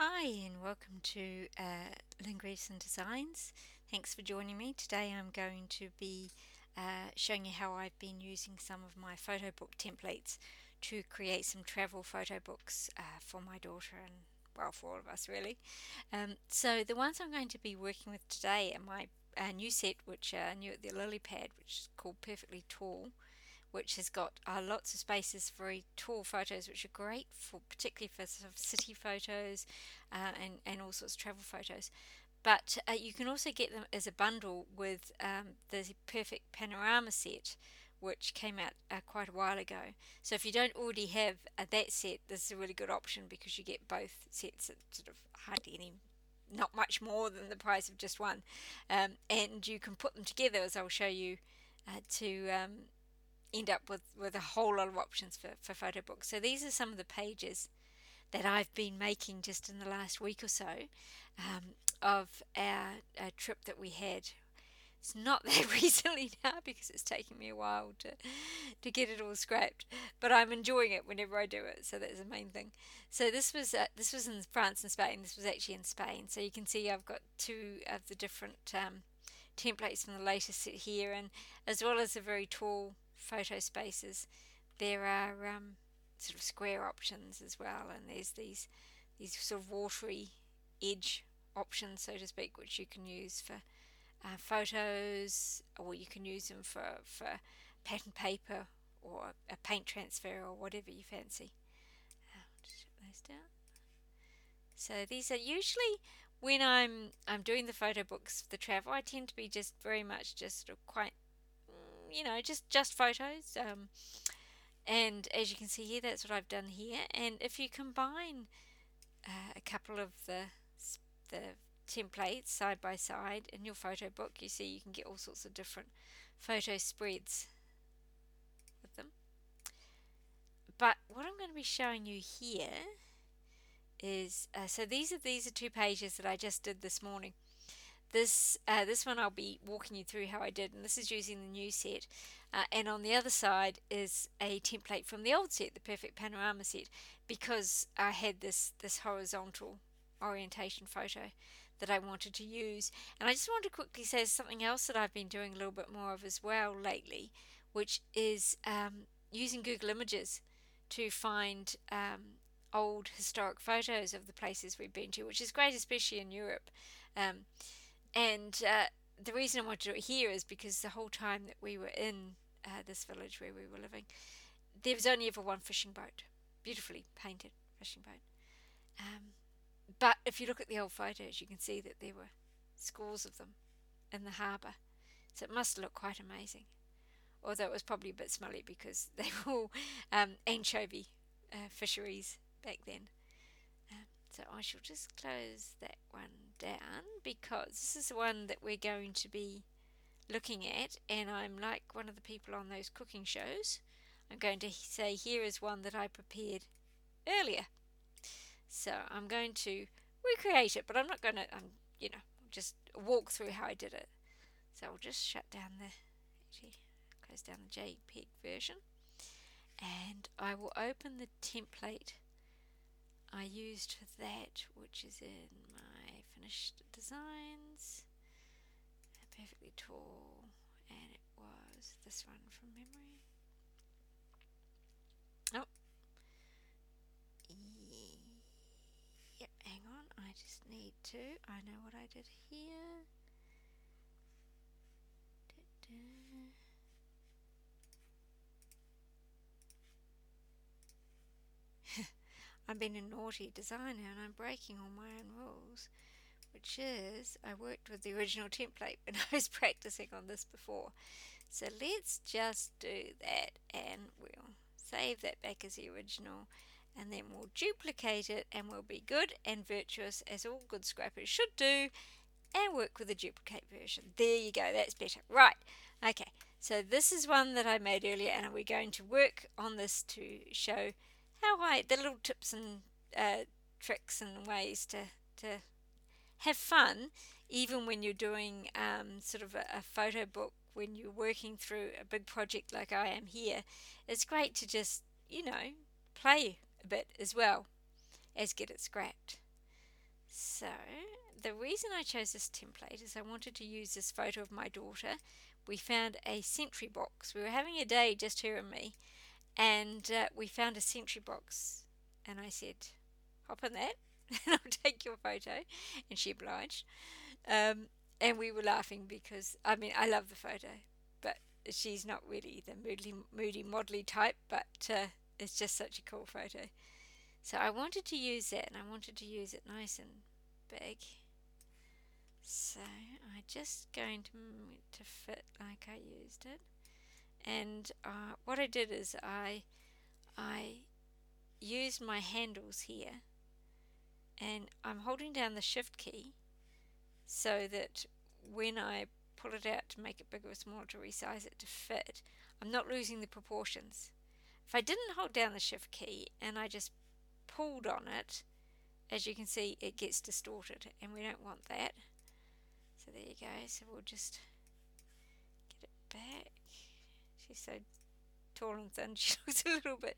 Hi and welcome to Lynn Grieveson Designs. Thanks for joining me. Today I'm going to be showing you how I've been using some of my photo book templates to create some travel photo books for my daughter and, well, for all of us really. So the ones I'm going to be working with today are my new set, which are new at the Lilypad, which is called Perfectly Tall, which has got lots of spaces for very tall photos, which are great for particularly for sort of city photos and all sorts of travel photos. But you can also get them as a bundle with the Perfect Panorama set, which came out quite a while ago. So if you don't already have that set, this is a really good option because you get both sets at sort of hardly any, not much more than the price of just one. And you can put them together, as I'll show you, to end up with a whole lot of options for photo books. So these are some of the pages that I've been making just in the last week or so of our trip that we had. It's not that recently now because it's taken me a while to get it all scrapped, but I'm enjoying it whenever I do it. So that's the main thing. So this was in France and Spain. This was actually in Spain. So you can see I've got two of the different templates from the latest set here, and as well as the very tall photo spaces, there are sort of square options as well, and there's these sort of watery edge options, so to speak, which you can use for photos, or you can use them for pattern paper or a paint transfer or whatever you fancy. Just shut those down. So these are usually when I'm doing the photo books for the travel. I tend to be just very much just sort of quite just photos. And as you can see here, that's what I've done here. And if you combine a couple of the templates side by side in your photo book, you see you can get all sorts of different photo spreads with them. But what I'm going to be showing you here is so these are two pages that I just did this morning. This one I'll be walking you through how I did, and this is using the new set. And on the other side is a template from the old set, the Perfect Panorama set, because I had this horizontal orientation photo that I wanted to use. And I just want to quickly say something else that I've been doing a little bit more of as well lately, which is using Google Images to find old historic photos of the places we've been to, which is great, especially in Europe. Um, and the reason I want to do it here is because the whole time that we were in this village where we were living, there was only ever one fishing boat, beautifully painted fishing boat. Um, but if you look at the old photos, you can see that there were scores of them in the harbour. So it must look quite amazing. Although it was probably a bit smelly because they were all anchovy fisheries back then. So I shall just close that one down because this is the one that we're going to be looking at, and I'm like one of the people on those cooking shows. I'm going to say here is one that I prepared earlier. So I'm going to recreate it, but I'm not going to, just walk through how I did it. So I'll just shut down actually close down the JPEG version, and I will open the template I used for that, which is in my finished designs. Perfectly tall, and it was this one from memory. Oh, yep, hang on, I just need to. I know what I did here. Da-da. I've been a naughty designer and I'm breaking all my own rules, which is I worked with the original template when I was practicing on this before. So let's just do that and we'll save that back as the original, and then we'll duplicate it and we'll be good and virtuous as all good scrappers should do and work with the duplicate version. There you go, that's better. Right, okay, so this is one that I made earlier and we're going to work on this to show the little tips and tricks and ways to have fun even when you're doing sort of a photo book, when you're working through a big project like I am here. It's great to just play a bit as well as get it scrapped. So the reason I chose this template is I wanted to use this photo of my daughter. We found a sentry box. We were having a day, just her and me, and we found a sentry box, and I said, hop in that and I'll take your photo, and she obliged. um, and we were laughing because I love the photo, but she's not really the moody modelly type, but it's just such a cool photo. So I wanted to use that, and I wanted to use it nice and big. So I'm just going to fit like I used it. And what I did is I used my handles here, and I'm holding down the shift key so that when I pull it out to make it bigger or smaller to resize it to fit, I'm not losing the proportions. If I didn't hold down the shift key and I just pulled on it, as you can see, it gets distorted, and we don't want that. So there you go. So we'll just get it back. She's so tall and thin, she looks a little bit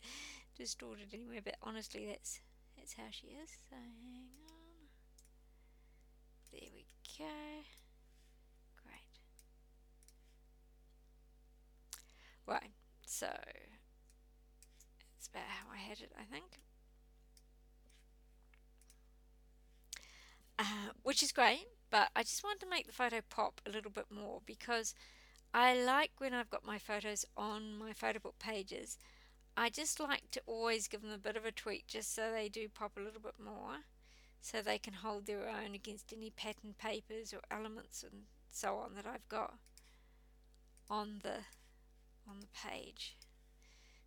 distorted anyway, but honestly that's how she is. So hang on. There we go. Great. Right, so that's about how I had it, I think. Which is great, but I just wanted to make the photo pop a little bit more because I like when I've got my photos on my Photobook pages, I just like to always give them a bit of a tweak just so they do pop a little bit more, so they can hold their own against any pattern papers or elements and so on that I've got on the page.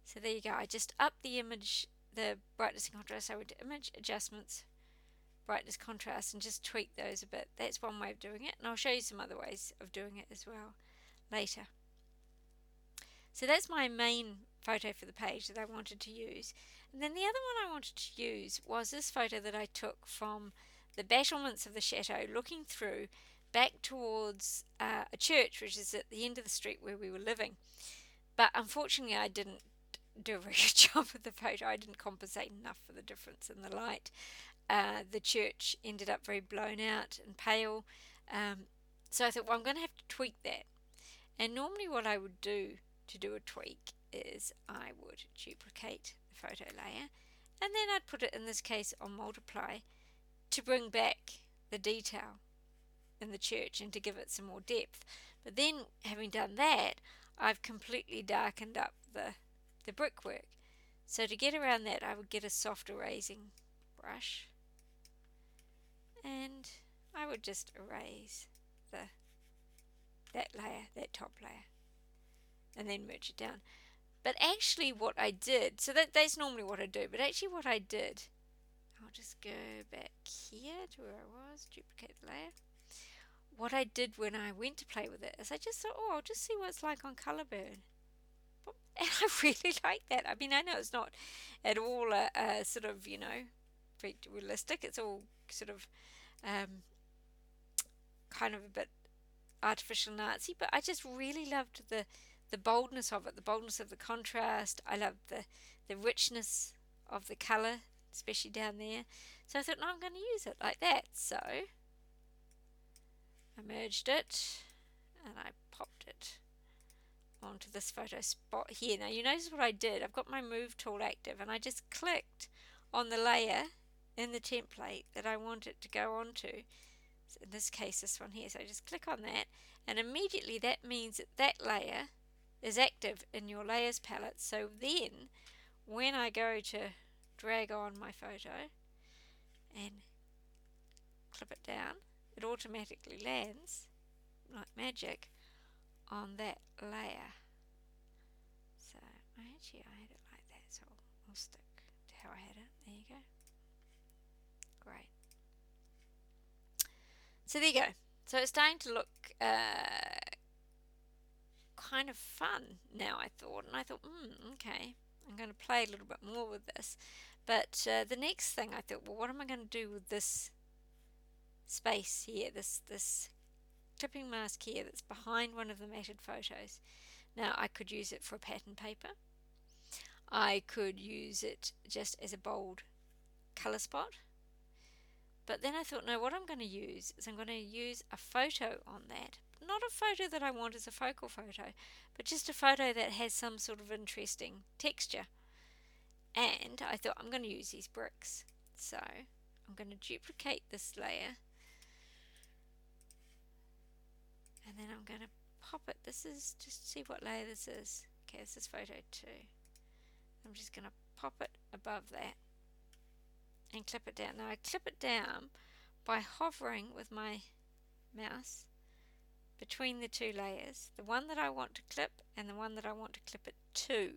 So there you go. I just upped the image, the brightness and contrast. I went to image adjustments, brightness, contrast, and just tweak those a bit. That's one way of doing it, and I'll show you some other ways of doing it as well later. So that's my main photo for the page that I wanted to use. And then the other one I wanted to use was this photo that I took from the battlements of the chateau, looking through back towards a church which is at the end of the street where we were living. But unfortunately I didn't do a very good job of the photo. I didn't compensate enough for the difference in the light. The church ended up very blown out and pale. So I thought, well, I'm going to have to tweak that. And normally what I would do to do a tweak is I would duplicate the photo layer, and then I'd put it, in this case, on multiply to bring back the detail in the church and to give it some more depth. But then, having done that, I've completely darkened up the brickwork. So to get around that, I would get a soft erasing brush, and I would just erase that layer, that top layer, and then merge it down. But actually what I did, so that's normally what I do, but actually what I did, I'll just go back here to where I was, duplicate the layer. What I did when I went to play with it is I just thought, oh, I'll just see what it's like on colour burn. And I really like that. I mean, I know it's not at all a sort of, very realistic. It's all sort of kind of a bit artificial and artsy, but I just really loved the boldness of it, the boldness of the contrast. I loved the richness of the colour, especially down there. So I thought, no, I'm going to use it like that. So I merged it and I popped it onto this photo spot here. Now you notice what I did. I've got my move tool active, and I just clicked on the layer in the template that I want it to go onto. So in this case, this one here. So I just click on that, and immediately that means that layer is active in your layers palette. So then when I go to drag on my photo and clip it down, it automatically lands like magic on that layer. So I had it like that, so I'll stick to how I had it. There you go. Great. So there you go. So it's starting to look kind of fun now, I thought. And I thought, okay, I'm going to play a little bit more with this. But the next thing I thought, well, what am I going to do with this space here, this clipping mask here that's behind one of the matted photos? Now, I could use it for a pattern paper. I could use it just as a bold colour spot. But then I thought, no, what I'm going to use is I'm going to use a photo on that. Not a photo that I want as a focal photo, but just a photo that has some sort of interesting texture. And I thought I'm going to use these bricks. So I'm going to duplicate this layer. And then I'm going to pop it. This is just to see what layer this is. Okay, this is photo 2. I'm just going to pop it above that and clip it down. Now I clip it down by hovering with my mouse between the two layers, the one that I want to clip and the one that I want to clip it to.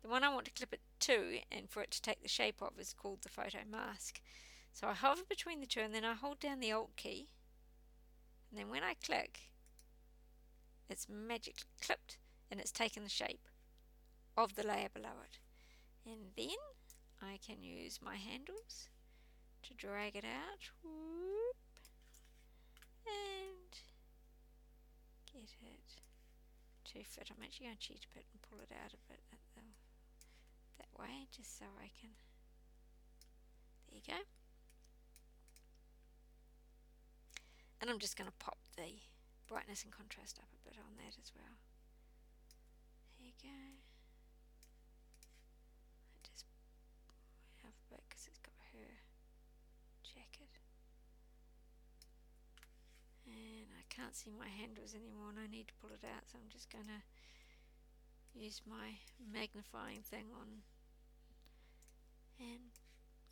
The one I want to clip it to and for it to take the shape of is called the photo mask. So I hover between the two and then I hold down the Alt key, and then when I click, it's magically clipped and it's taken the shape of the layer below it. And then I can use my handles to drag it out, whoop, and get it to fit. I'm actually going to cheat a bit and pull it out a bit that way, just so I can. There you go. And I'm just going to pop the brightness and contrast up a bit on that as well. There you go. I just have a bit because it's got her jacket. And I can't see my handles anymore and I need to pull it out, so I'm just going to use my magnifying thing on and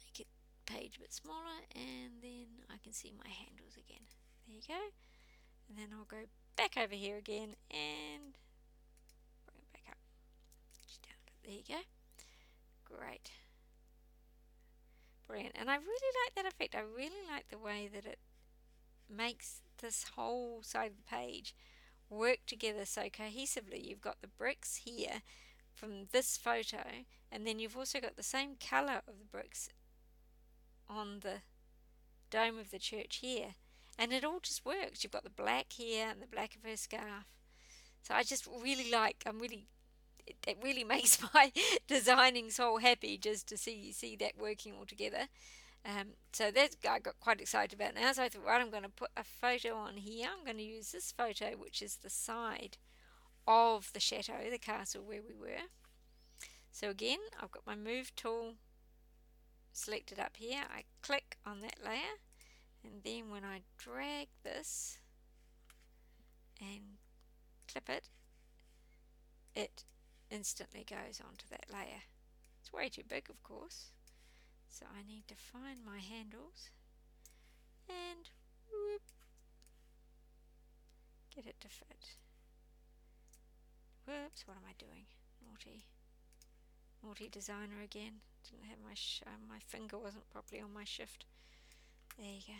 make it page a bit smaller, and then I can see my handles again. There you go. And then I'll go back over here again and bring it back up. Just down a bit. There you go. Great. Brilliant. And I really like that effect. I really like the way that it makes this whole side of the page work together so cohesively. You've got the bricks here from this photo, and then you've also got the same colour of the bricks on the dome of the church here, and it all just works. You've got the black here and the black of her scarf. So I just really like, it really makes my designing soul happy just to see that working all together. So that I got quite excited about now. So I thought, right, I'm going to put a photo on here. I'm going to use this photo, which is the side of the chateau, the castle where we were. So again, I've got my move tool selected up here. I click on that layer, and then when I drag this and clip it, it instantly goes onto that layer. It's way too big, of course. So I need to find my handles and whoop, get it to fit. Whoops, what am I doing? Naughty designer again. Didn't have my finger wasn't properly on my shift. There you go.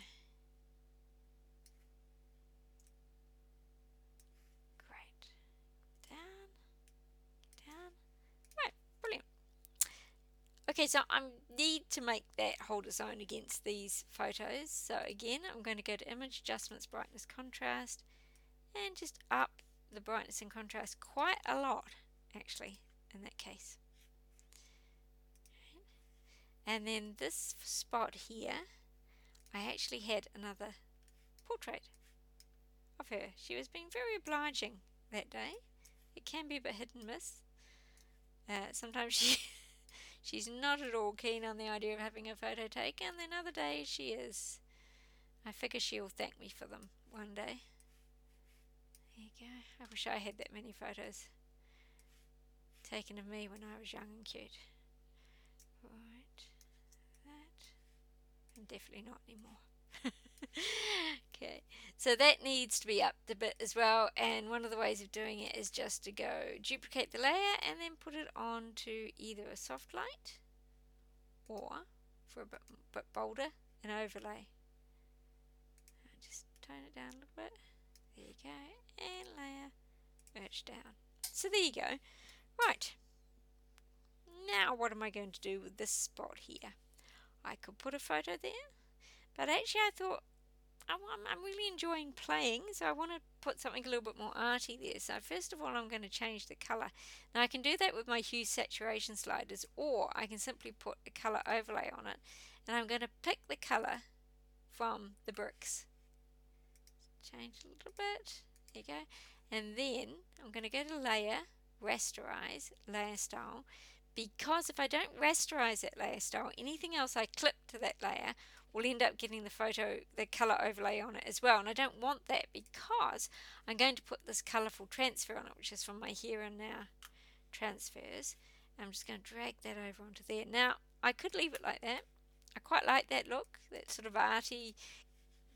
Great. Down. Right, brilliant. Okay, so I need to make that hold its own against these photos. So again, I'm going to go to Image, Adjustments, Brightness, Contrast, and just up the brightness and contrast quite a lot, actually, in that case. And then this spot here, I actually had another portrait of her. She was being very obliging that day. It can be a bit hit and miss. Sometimes she's not at all keen on the idea of having a photo taken, and then other days she is. I figure she'll thank me for them one day. There you go. I wish I had that many photos taken of me when I was young and cute. Right, that. And definitely not anymore. Okay, so that needs to be upped a bit as well, and one of the ways of doing it is just to go duplicate the layer and then put it onto either a soft light or, for a bit bolder, an overlay. Just tone it down a little bit. There you go, and layer, merge down. So there you go. Right, now what am I going to do with this spot here? I could put a photo there, but actually I thought I'm really enjoying playing, so I want to put something a little bit more arty there. So first of all, I'm going to change the colour. Now I can do that with my hue saturation sliders, or I can simply put a colour overlay on it, and I'm going to pick the colour from the bricks. Change a little bit. There you go. And then I'm going to go to Layer, Rasterize, Layer Style, because if I don't rasterize that layer style, anything else I clip to that layer will end up getting the color overlay on it as well. And I don't want that because I'm going to put this colorful transfer on it, which is from my Here and Now transfers. I'm just going to drag that over onto there. Now, I could leave it like that. I quite like that look, that sort of arty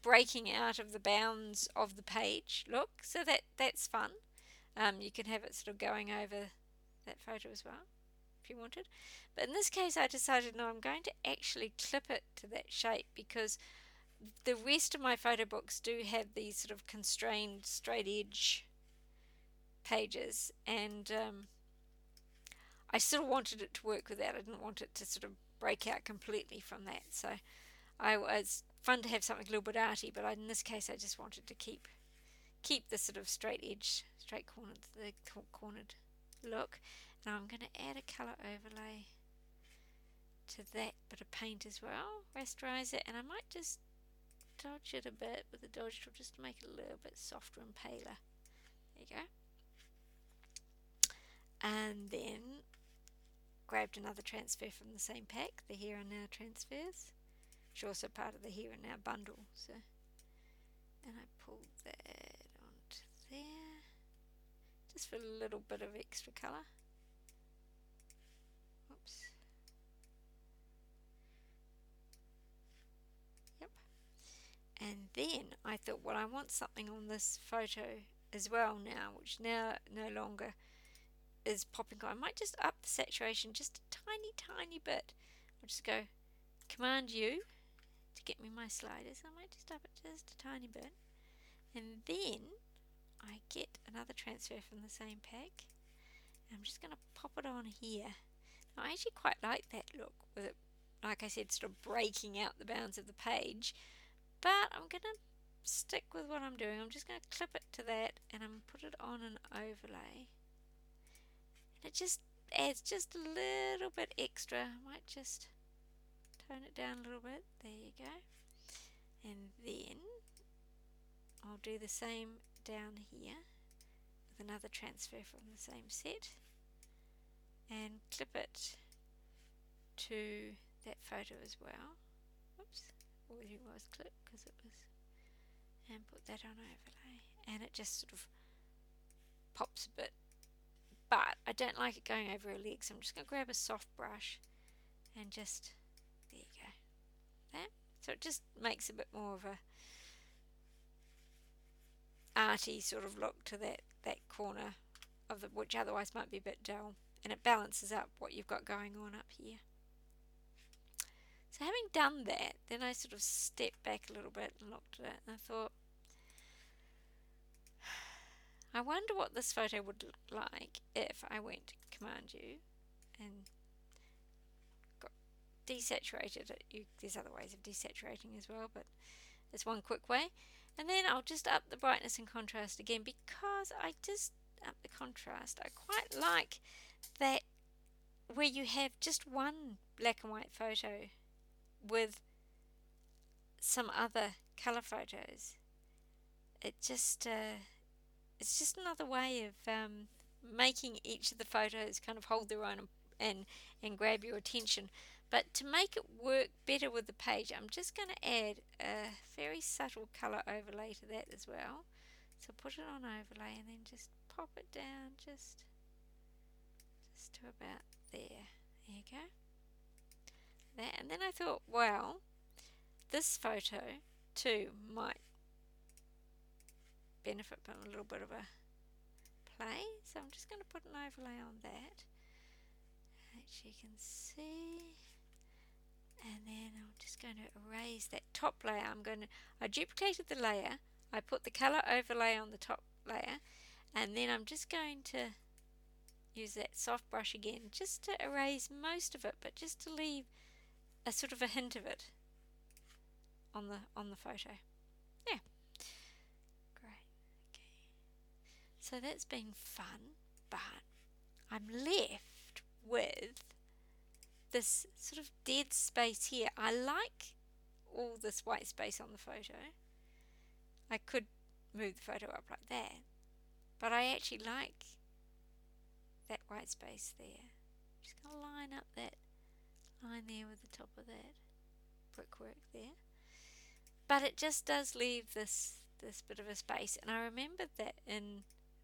breaking out of the bounds of the page look. So that's fun. You can have it sort of going over that photo as well if you wanted. But in this case I decided no, I'm going to actually clip it to that shape because the rest of my photo books do have these sort of constrained straight edge pages, and I still wanted it to work with that. I didn't want it to sort of break out completely from that. So it's fun to have something a little bit arty, but in this case I just wanted to keep the sort of straight edge, straight cornered, the cornered look. Now I'm going to add a colour overlay to that bit of paint as well, rasterize it, and I might just dodge it a bit with the dodge tool just to make it a little bit softer and paler. There you go. And then grabbed another transfer from the same pack, the Here and Now transfers, which are also part of the Here and Now bundle. So, and I pulled that onto there, just for a little bit of extra colour. Oops. Yep. And then I thought, well, I want something on this photo as well now, which now no longer is popping on. I might just up the saturation just a tiny bit. I'll just go Command U to get me my sliders. I might just up it just a tiny bit. And then I get another transfer from the same pack. And I'm just going to pop it on here. Now, I actually quite like that look with it, like I said, sort of breaking out the bounds of the page. But I'm going to stick with what I'm doing. I'm just going to clip it to that and I'm put it on an overlay. And it just adds just a little bit extra. I might just tone it down a little bit. There you go. And then I'll do the same down here with another transfer from the same set and clip it to that photo as well. Oops, already was clipped because it was, and put that on overlay, and it just sort of pops a bit, but I don't like it going over her legs, so I'm just going to grab a soft brush and just, there you go, that. So it just makes a bit more of a arty sort of look to that corner of the, which otherwise might be a bit dull, and it balances up what you've got going on up here. So having done that, then I sort of stepped back a little bit and looked at it, and I thought, I wonder what this photo would look like if I went Command U and got desaturated it. There's other ways of desaturating as well, but it's one quick way. And then I'll just up the brightness and contrast again, because I just up the contrast. I quite like that where you have just one black and white photo with some other colour photos. It's just another way of making each of the photos kind of hold their own and grab your attention. But to make it work better with the page, I'm just going to add a very subtle colour overlay to that as well. So put it on overlay and then just pop it down just to about there. There you go. That, and then I thought, well, this photo too might benefit from a little bit of a play. So I'm just going to put an overlay on that, which you can see. And then I'm just going to erase that top layer. I duplicated the layer, I put the colour overlay on the top layer, and then I'm just going to use that soft brush again just to erase most of it, but just to leave a sort of a hint of it on the photo. Yeah, great. Okay, so that's been fun, but I'm left with this sort of dead space here. I like all this white space on the photo. I could move the photo up like that, but I actually like that white space there. Just going to line up that line there with the top of that brickwork there. But it just does leave this bit of a space. And I remembered that in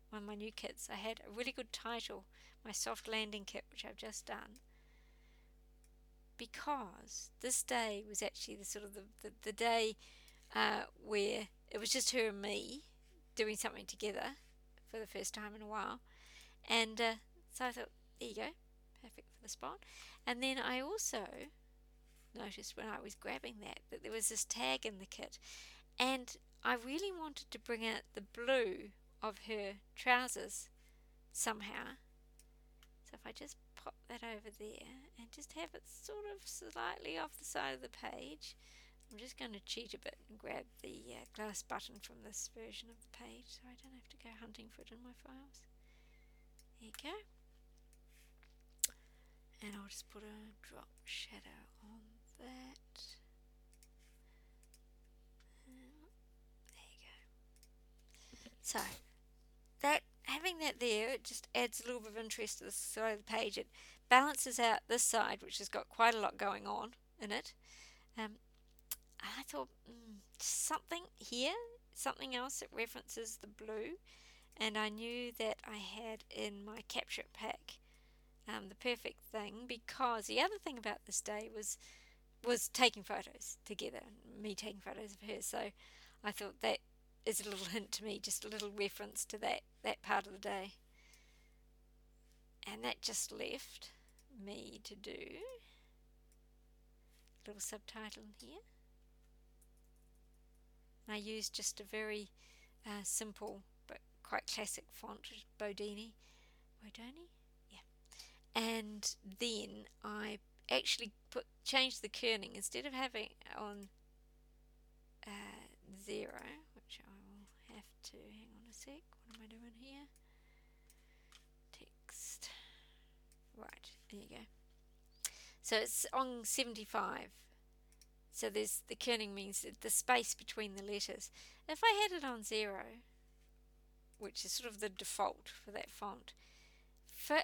one of my new kits I had a really good title, my soft landing kit, which I've just done, because this day was actually the sort of the day where it was just her and me doing something together for the first time in a while. And so I thought, there you go, perfect for the spot. And then I also noticed when I was grabbing that there was this tag in the kit, and I really wanted to bring out the blue of her trousers somehow. So if I just pop that over there and just have it sort of slightly off the side of the page, I'm just going to cheat a bit and grab the glass button from this version of the page so I don't have to go hunting for it in my files. There you go. And I'll just put a drop shadow on that. There you go. So that, having that there, it just adds a little bit of interest to the side of the page. It balances out this side, which has got quite a lot going on in it. I thought something here, something else that references the blue, and I knew that I had in my capture pack the perfect thing, because the other thing about this day was taking photos together, me taking photos of her. So I thought that is a little hint to me, just a little reference to that part of the day. And that just left me to do a little subtitle in here. I used just a very simple but quite classic font, Bodini, yeah. And then I actually changed the kerning. Instead of having on 0, which I will have to, hang on a sec, what am I doing here? Text. Right, there you go. So it's on 75. So there's the kerning means the space between the letters. If I had it on 0, which is sort of the default for that font, for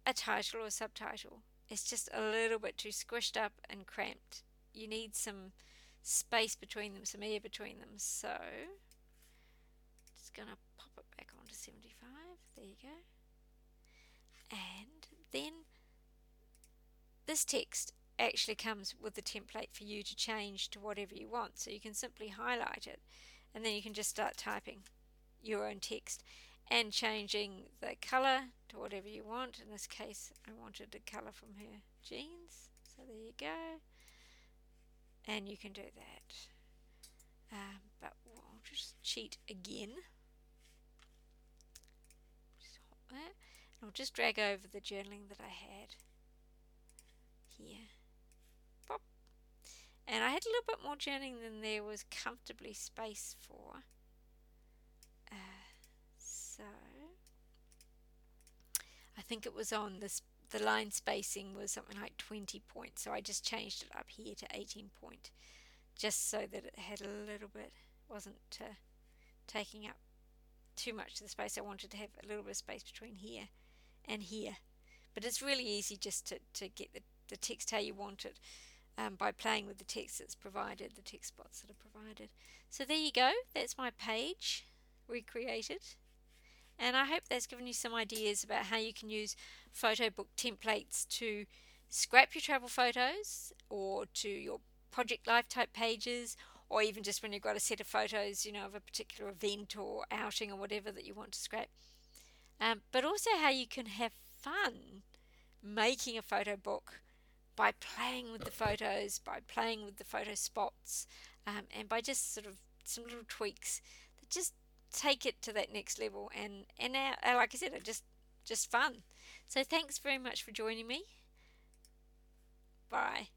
a title or subtitle, it's just a little bit too squished up and cramped. You need some space between them, some air between them. So just going to pop it back onto 75. There you go. And then this text actually comes with the template for you to change to whatever you want. So you can simply highlight it, and then you can just start typing your own text and changing the colour to whatever you want. In this case, I wanted the colour from her jeans, so there you go. And you can do that. But I'll just cheat again. Just hop that. And I'll just drag over the journaling that I had here. Pop. And I had a little bit more journaling than there was comfortably space for. So I think it was on this, the line spacing was something like 20 points, so I just changed it up here to 18 point, just so that it had a little bit, wasn't taking up too much of the space. I wanted to have a little bit of space between here and here, but it's really easy just to get the text how you want it by playing with the text that's provided, the text spots that are provided. So there you go, that's my page recreated. And I hope that's given you some ideas about how you can use Photobook templates to scrap your travel photos, or to your project life type pages, or even just when you've got a set of photos, you know, of a particular event or outing or whatever that you want to scrap. But also how you can have fun making a photo book by playing with the photos, by playing with the photo spots, and by just sort of some little tweaks that just take it to that next level, and like I said, are just fun. So thanks very much for joining me. Bye.